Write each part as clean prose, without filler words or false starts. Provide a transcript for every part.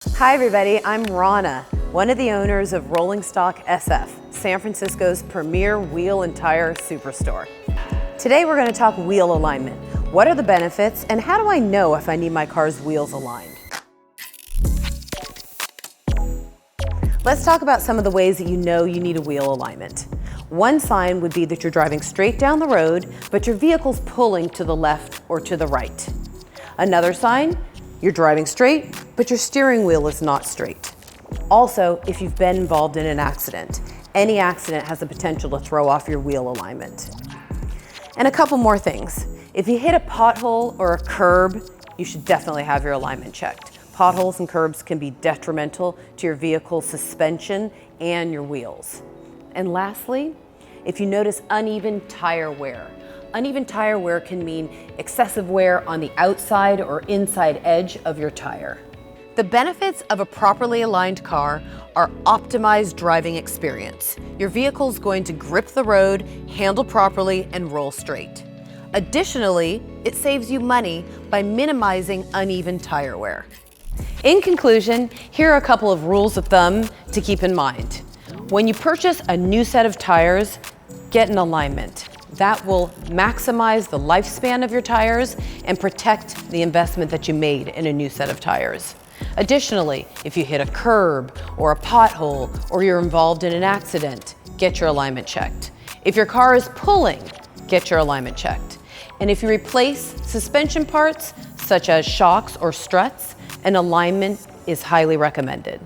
Hi everybody, I'm Rana, one of the owners of Rolling Stock SF, San Francisco's premier wheel and tire superstore. Today we're going to talk wheel alignment. What are the benefits and how do I know if I need my car's wheels aligned? Let's talk about some of the ways that you know you need a wheel alignment. One sign would be that you're driving straight down the road, but your vehicle's pulling to the left or to the right. Another sign, you're driving straight, but your steering wheel is not straight. Also, if you've been involved in an accident, any accident has the potential to throw off your wheel alignment. And a couple more things. If you hit a pothole or a curb, you should definitely have your alignment checked. Potholes and curbs can be detrimental to your vehicle's suspension and your wheels. And lastly, if you notice uneven tire wear. Uneven tire wear can mean excessive wear on the outside or inside edge of your tire. The benefits of a properly aligned car are optimized driving experience. Your vehicle's going to grip the road, handle properly, and roll straight. Additionally, it saves you money by minimizing uneven tire wear. In conclusion, here are a couple of rules of thumb to keep in mind. When you purchase a new set of tires, get an alignment. That will maximize the lifespan of your tires and protect the investment that you made in a new set of tires. Additionally, if you hit a curb or a pothole or you're involved in an accident, get your alignment checked. If your car is pulling, get your alignment checked. And if you replace suspension parts, such as shocks or struts, an alignment is highly recommended.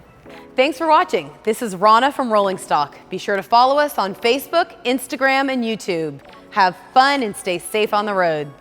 Thanks for watching. This is Rana from Rolling Stock. Be sure to follow us on Facebook, Instagram, and YouTube. Have fun and stay safe on the road.